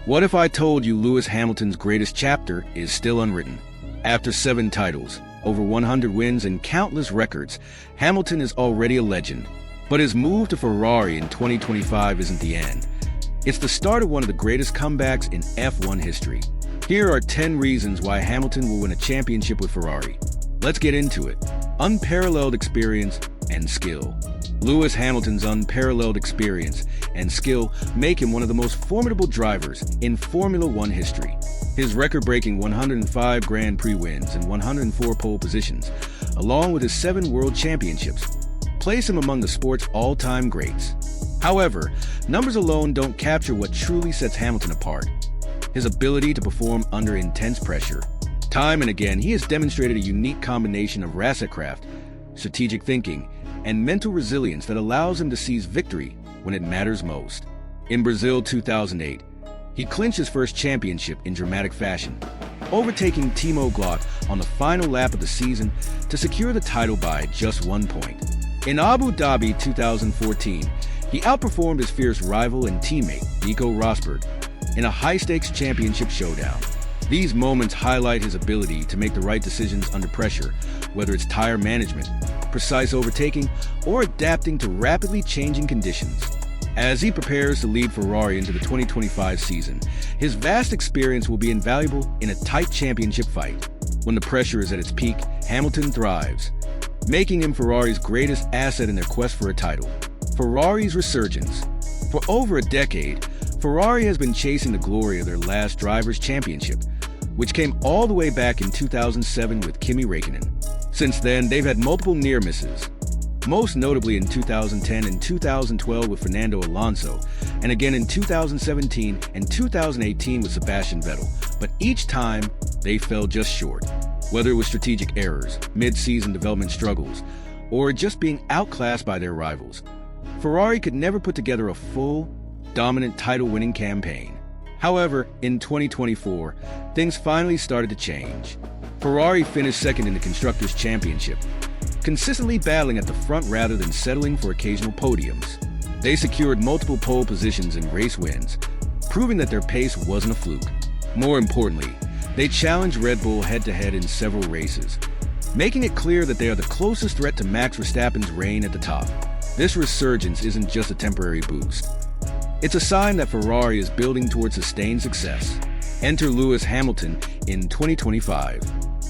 What if I told you Lewis Hamilton's greatest chapter is still unwritten? After 7 titles, over 100 wins, and countless records, Hamilton is already a legend. But his move to Ferrari in 2025 isn't the end. It's the start of one of the greatest comebacks in F1 history. Here are 10 reasons why Hamilton will win a championship with Ferrari. Let's get into it. Unparalleled experience and skill. Lewis Hamilton's unparalleled experience and skill make him one of the most formidable drivers in Formula One history. His record-breaking 105 Grand Prix wins and 104 pole positions, along with his 7 world championships, place him among the sport's all-time greats. However, numbers alone don't capture what truly sets Hamilton apart: his ability to perform under intense pressure. Time and again, he has demonstrated a unique combination of racercraft, strategic thinking, and mental resilience that allows him to seize victory when it matters most. In Brazil 2008, he clinched his first championship in dramatic fashion, overtaking Timo Glock on the final lap of the season to secure the title by just 1 point. In Abu Dhabi 2014, he outperformed his fierce rival and teammate, Nico Rosberg, in a high-stakes championship showdown. These moments highlight his ability to make the right decisions under pressure, whether it's tire management, precise overtaking, or adapting to rapidly changing conditions. As he prepares to lead Ferrari into the 2025 season, his vast experience will be invaluable in a tight championship fight. When the pressure is at its peak, Hamilton thrives, making him Ferrari's greatest asset in their quest for a title. Ferrari's resurgence. For over a decade, Ferrari has been chasing the glory of their last Drivers' Championship, which came all the way back in 2007 with Kimi Räikkönen. Since then, they've had multiple near misses, most notably in 2010 and 2012 with Fernando Alonso, and again in 2017 and 2018 with Sebastian Vettel, but each time they fell just short. Whether it was strategic errors, mid-season development struggles, or just being outclassed by their rivals, Ferrari could never put together a full, dominant title-winning campaign. However, in 2024, things finally started to change. Ferrari finished second in the Constructors' Championship, consistently battling at the front rather than settling for occasional podiums. They secured multiple pole positions and race wins, proving that their pace wasn't a fluke. More importantly, they challenged Red Bull head-to-head in several races, making it clear that they are the closest threat to Max Verstappen's reign at the top. This resurgence isn't just a temporary boost. It's a sign that Ferrari is building towards sustained success. Enter Lewis Hamilton in 2025.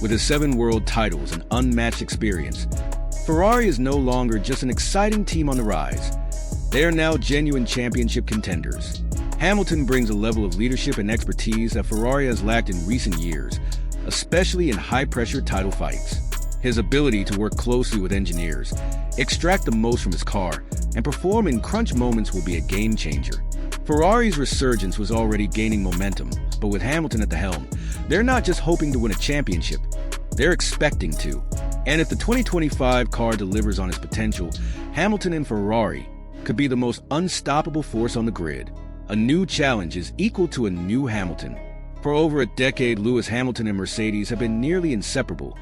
With his 7 world titles and unmatched experience, Ferrari is no longer just an exciting team on the rise. They are now genuine championship contenders. Hamilton brings a level of leadership and expertise that Ferrari has lacked in recent years, especially in high-pressure title fights. His ability to work closely with engineers, extract the most from his car, and perform in crunch moments will be a game-changer. Ferrari's resurgence was already gaining momentum, but with Hamilton at the helm, they're not just hoping to win a championship, they're expecting to. And if the 2025 car delivers on its potential, Hamilton and Ferrari could be the most unstoppable force on the grid. A new challenge is equal to a new Hamilton. For over a decade, Lewis Hamilton and Mercedes have been nearly inseparable,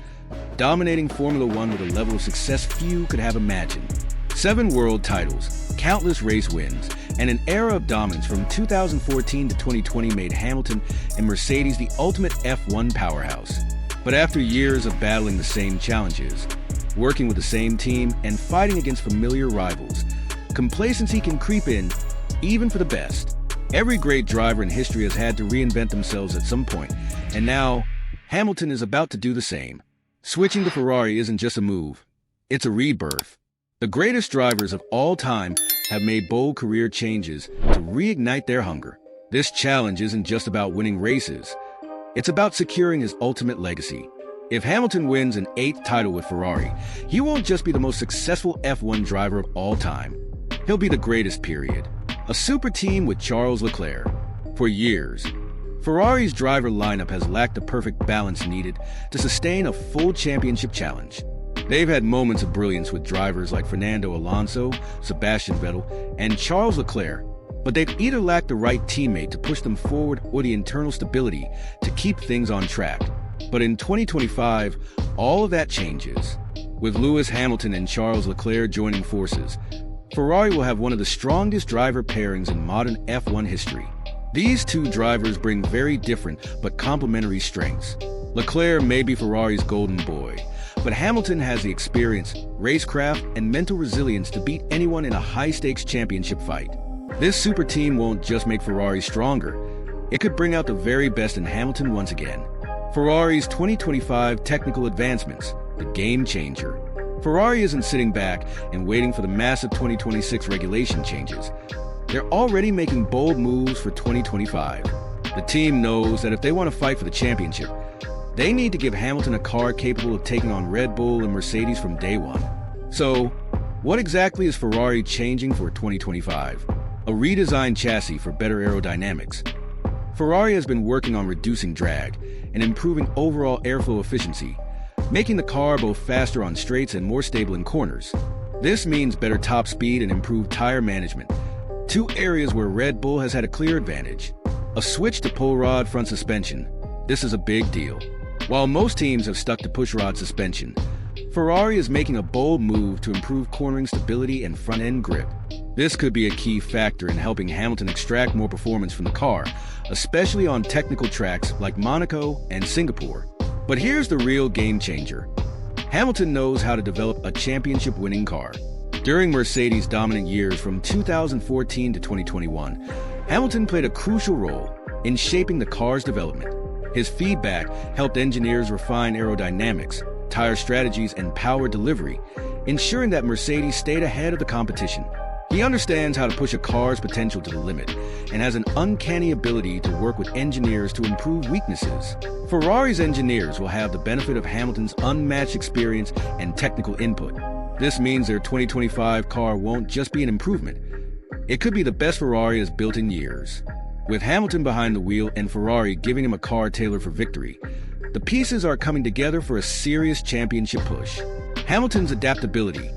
dominating Formula One with a level of success few could have imagined. 7 world titles, countless race wins, and an era of dominance from 2014 to 2020 made Hamilton and Mercedes the ultimate F1 powerhouse. But after years of battling the same challenges, working with the same team, and fighting against familiar rivals, complacency can creep in, even for the best. Every great driver in history has had to reinvent themselves at some point, and now Hamilton is about to do the same. Switching to Ferrari isn't just a move, it's a rebirth. The greatest drivers of all time have made bold career changes to reignite their hunger. This challenge isn't just about winning races, it's about securing his ultimate legacy. If Hamilton wins an 8th title with Ferrari, he won't just be the most successful F1 driver of all time. He'll be the greatest, period. A super team with Charles Leclerc. For years, Ferrari's driver lineup has lacked the perfect balance needed to sustain a full championship challenge. They've had moments of brilliance with drivers like Fernando Alonso, Sebastian Vettel, and Charles Leclerc, but they've either lacked the right teammate to push them forward or the internal stability to keep things on track. But in 2025, all of that changes. With Lewis Hamilton and Charles Leclerc joining forces, Ferrari will have one of the strongest driver pairings in modern F1 history. These two drivers bring very different but complementary strengths. Leclerc may be Ferrari's golden boy, but Hamilton has the experience, racecraft, and mental resilience to beat anyone in a high-stakes championship fight. This super team won't just make Ferrari stronger, it could bring out the very best in Hamilton once again. Ferrari's 2025 technical advancements, the game changer. Ferrari isn't sitting back and waiting for the massive 2026 regulation changes. They're already making bold moves for 2025. The team knows that if they want to fight for the championship, they need to give Hamilton a car capable of taking on Red Bull and Mercedes from day one. So, what exactly is Ferrari changing for 2025? A redesigned chassis for better aerodynamics. Ferrari has been working on reducing drag and improving overall airflow efficiency, making the car both faster on straights and more stable in corners. This means better top speed and improved tire management, two areas where Red Bull has had a clear advantage. A switch to pull rod front suspension. This is a big deal. While most teams have stuck to pushrod suspension, Ferrari is making a bold move to improve cornering stability and front-end grip. This could be a key factor in helping Hamilton extract more performance from the car, especially on technical tracks like Monaco and Singapore. But here's the real game changer. Hamilton knows how to develop a championship-winning car. During Mercedes' dominant years from 2014 to 2021, Hamilton played a crucial role in shaping the car's development. His feedback helped engineers refine aerodynamics, tire strategies, and power delivery, ensuring that Mercedes stayed ahead of the competition. He understands how to push a car's potential to the limit and has an uncanny ability to work with engineers to improve weaknesses. Ferrari's engineers will have the benefit of Hamilton's unmatched experience and technical input. This means their 2025 car won't just be an improvement. It could be the best Ferrari has built in years. With Hamilton behind the wheel and Ferrari giving him a car tailored for victory, the pieces are coming together for a serious championship push. Hamilton's adaptability,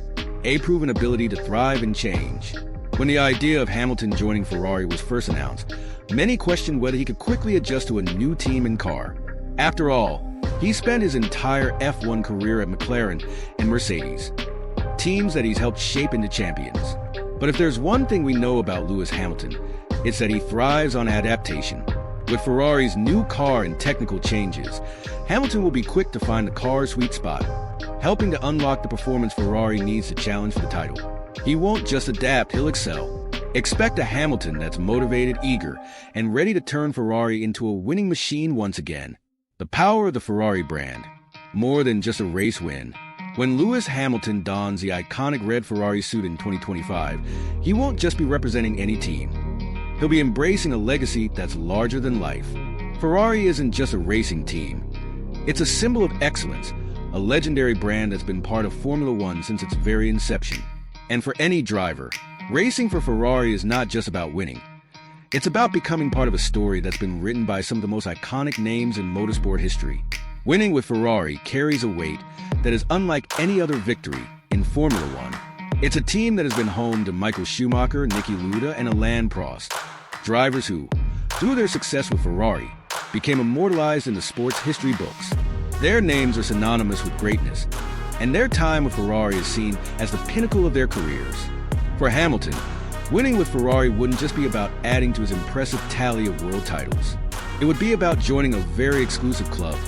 a proven ability to thrive and change. When the idea of Hamilton joining Ferrari was first announced, many questioned whether he could quickly adjust to a new team and car. After all, he spent his entire F1 career at McLaren and Mercedes, teams that he's helped shape into champions. But if there's one thing we know about Lewis Hamilton, it's that he thrives on adaptation. With Ferrari's new car and technical changes, Hamilton will be quick to find the car's sweet spot, helping to unlock the performance Ferrari needs to challenge for the title. He won't just adapt, he'll excel. Expect a Hamilton that's motivated, eager, and ready to turn Ferrari into a winning machine once again. The power of the Ferrari brand, more than just a race win. When Lewis Hamilton dons the iconic red Ferrari suit in 2025, he won't just be representing any team. He'll be embracing a legacy that's larger than life. Ferrari isn't just a racing team. It's a symbol of excellence, a legendary brand that's been part of Formula One since its very inception. And for any driver, racing for Ferrari is not just about winning. It's about becoming part of a story that's been written by some of the most iconic names in motorsport history. Winning with Ferrari carries a weight that is unlike any other victory in Formula One. It's a team that has been home to Michael Schumacher, Niki Lauda, and Alain Prost, drivers who, through their success with Ferrari, became immortalized in the sport's history books. Their names are synonymous with greatness, and their time with Ferrari is seen as the pinnacle of their careers. For Hamilton, winning with Ferrari wouldn't just be about adding to his impressive tally of world titles. It would be about joining a very exclusive club,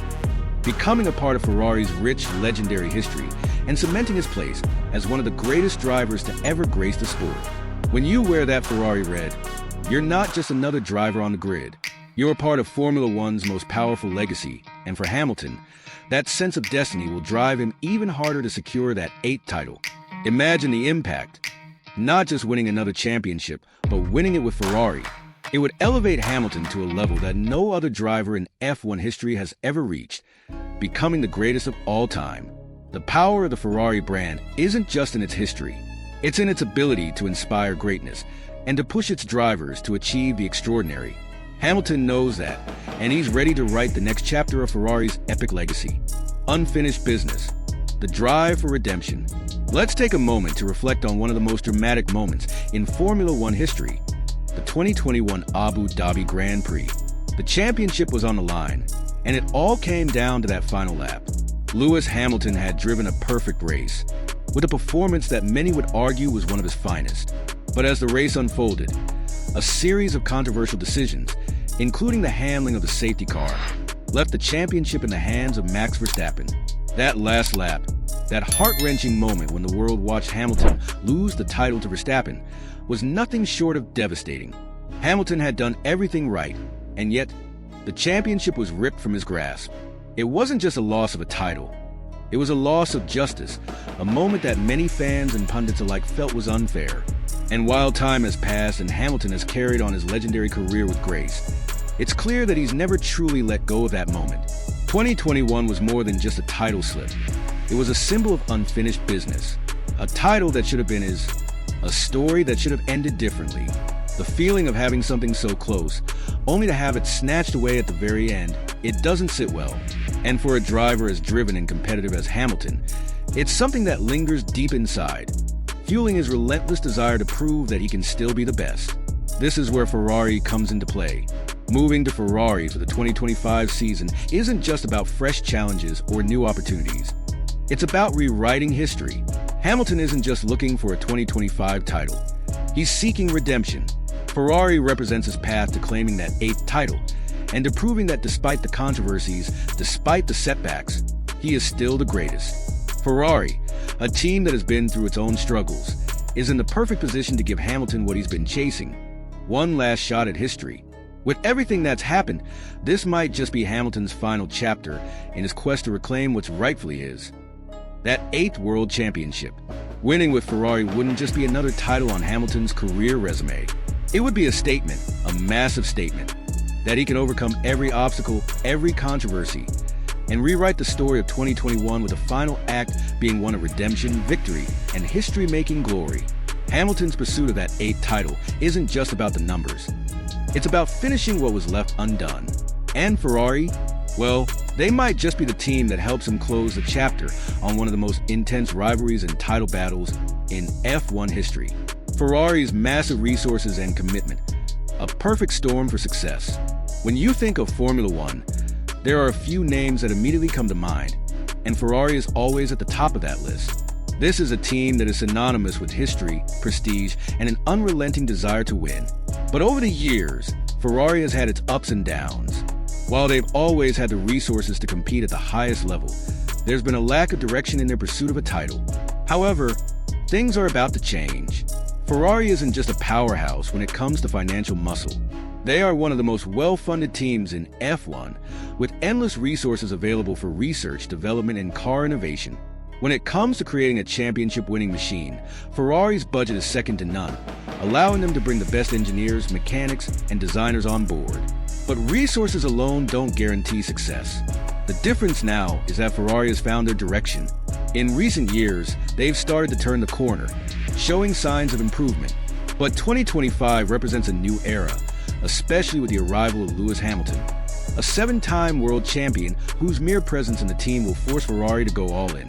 becoming a part of Ferrari's rich, legendary history, and cementing his place as one of the greatest drivers to ever grace the sport. When you wear that Ferrari red, you're not just another driver on the grid. You're a part of Formula One's most powerful legacy, and for Hamilton, that sense of destiny will drive him even harder to secure that 8th title. Imagine the impact. Not just winning another championship, but winning it with Ferrari. It would elevate Hamilton to a level that no other driver in F1 history has ever reached, becoming the greatest of all time. The power of the Ferrari brand isn't just in its history. It's in its ability to inspire greatness and to push its drivers to achieve the extraordinary. Hamilton knows that, and he's ready to write the next chapter of Ferrari's epic legacy. Unfinished business. The drive for redemption. Let's take a moment to reflect on one of the most dramatic moments in Formula One history, the 2021 Abu Dhabi Grand Prix. The championship was on the line, and it all came down to that final lap. Lewis Hamilton had driven a perfect race, with a performance that many would argue was one of his finest. But as the race unfolded, A series of controversial decisions, including the handling of the safety car, left the championship in the hands of Max Verstappen. That last lap, that heart-wrenching moment when the world watched Hamilton lose the title to Verstappen, was nothing short of devastating. Hamilton had done everything right, and yet the championship was ripped from his grasp. It wasn't just a loss of a title. It was a loss of justice, a moment that many fans and pundits alike felt was unfair. And while time has passed and Hamilton has carried on his legendary career with grace, it's clear that he's never truly let go of that moment. 2021 was more than just a title slip. It was a symbol of unfinished business. A title that should have been his. A story that should have ended differently. The feeling of having something so close, only to have it snatched away at the very end, it doesn't sit well. And for a driver as driven and competitive as Hamilton, it's something that lingers deep inside, fueling his relentless desire to prove that he can still be the best. This is where Ferrari comes into play. Moving to Ferrari for the 2025 season isn't just about fresh challenges or new opportunities. It's about rewriting history. Hamilton isn't just looking for a 2025 title. He's seeking redemption. Ferrari represents his path to claiming that 8th title, and to proving that despite the controversies, despite the setbacks, he is still the greatest. Ferrari, a team that has been through its own struggles, is in the perfect position to give Hamilton what he's been chasing. One last shot at history. With everything that's happened, this might just be Hamilton's final chapter in his quest to reclaim what's rightfully his. That 8th World Championship. Winning with Ferrari wouldn't just be another title on Hamilton's career resume. It would be a statement, a massive statement, that he can overcome every obstacle, every controversy, and rewrite the story of 2021 with the final act being one of redemption, victory, and history-making glory. Hamilton's pursuit of that 8th title isn't just about the numbers. It's about finishing what was left undone. And Ferrari, well, they might just be the team that helps him close the chapter on one of the most intense rivalries and title battles in F1 history. Ferrari's massive resources and commitment, a perfect storm for success. When you think of Formula One, there are a few names that immediately come to mind, and Ferrari is always at the top of that list. This is a team that is synonymous with history, prestige, and an unrelenting desire to win. But over the years, Ferrari has had its ups and downs. While they've always had the resources to compete at the highest level, there's been a lack of direction in their pursuit of a title. However, things are about to change. Ferrari isn't just a powerhouse when it comes to financial muscle. They are one of the most well-funded teams in F1, with endless resources available for research, development, and car innovation. When it comes to creating a championship-winning machine, Ferrari's budget is second to none, allowing them to bring the best engineers, mechanics, and designers on board. But resources alone don't guarantee success. The difference now is that Ferrari has found their direction. In recent years, they've started to turn the corner, showing signs of improvement. But 2025 represents a new era, especially with the arrival of Lewis Hamilton, a 7-time world champion whose mere presence in the team will force Ferrari to go all in.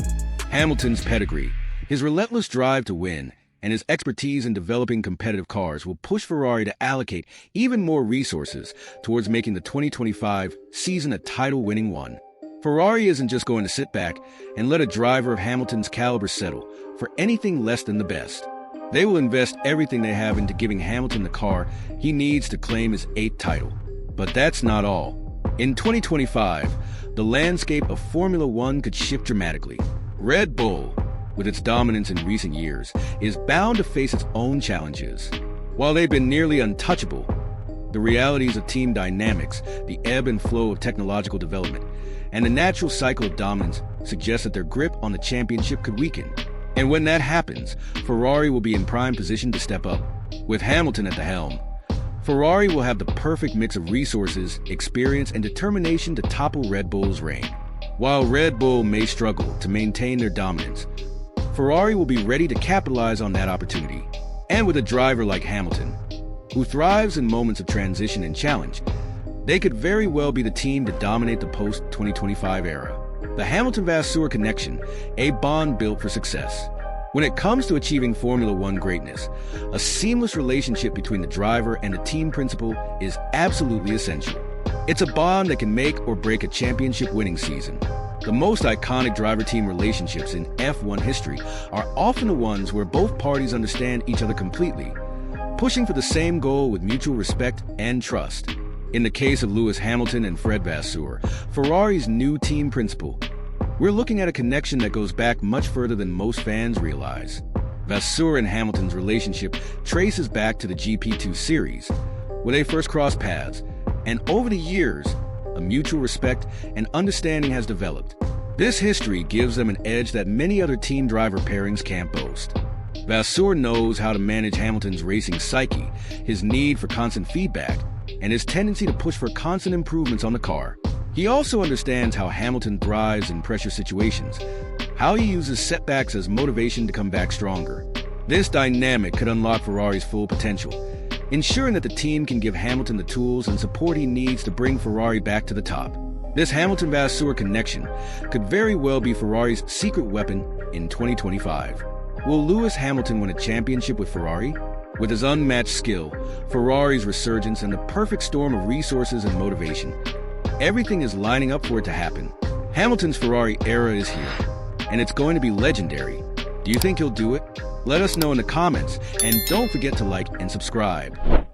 Hamilton's pedigree, his relentless drive to win, and his expertise in developing competitive cars will push Ferrari to allocate even more resources towards making the 2025 season a title-winning one. Ferrari isn't just going to sit back and let a driver of Hamilton's caliber settle for anything less than the best. They will invest everything they have into giving Hamilton the car he needs to claim his 8th title. But that's not all. In 2025, the landscape of Formula One could shift dramatically. Red Bull, with its dominance in recent years, is bound to face its own challenges. While they've been nearly untouchable, the realities of team dynamics, the ebb and flow of technological development, and the natural cycle of dominance suggest that their grip on the championship could weaken. And when that happens, Ferrari will be in prime position to step up. With Hamilton at the helm, Ferrari will have the perfect mix of resources, experience, and determination to topple Red Bull's reign. While Red Bull may struggle to maintain their dominance, Ferrari will be ready to capitalize on that opportunity. And with a driver like Hamilton, who thrives in moments of transition and challenge, they could very well be the team to dominate the post-2025 era. The Hamilton-Vasseur connection, a bond built for success. When it comes to achieving Formula One greatness, a seamless relationship between the driver and the team principal is absolutely essential. It's a bond that can make or break a championship-winning season. The most iconic driver-team relationships in F1 history are often the ones where both parties understand each other completely. pushing for the same goal with mutual respect and trust. In the case of Lewis Hamilton and Fred Vasseur, Ferrari's new team principal, we're looking at a connection that goes back much further than most fans realize. Vasseur and Hamilton's relationship traces back to the GP2 series, where they first crossed paths, and over the years, a mutual respect and understanding has developed. This history gives them an edge that many other team driver pairings can't boast. Vasseur knows how to manage Hamilton's racing psyche, his need for constant feedback, and his tendency to push for constant improvements on the car. He also understands how Hamilton thrives in pressure situations, how he uses setbacks as motivation to come back stronger. This dynamic could unlock Ferrari's full potential, ensuring that the team can give Hamilton the tools and support he needs to bring Ferrari back to the top. This Hamilton-Vasseur connection could very well be Ferrari's secret weapon in 2025. Will Lewis Hamilton win a championship with Ferrari? With his unmatched skill, Ferrari's resurgence, and the perfect storm of resources and motivation, everything is lining up for it to happen. Hamilton's Ferrari era is here, and it's going to be legendary. Do you think he'll do it? Let us know in the comments, and don't forget to like and subscribe.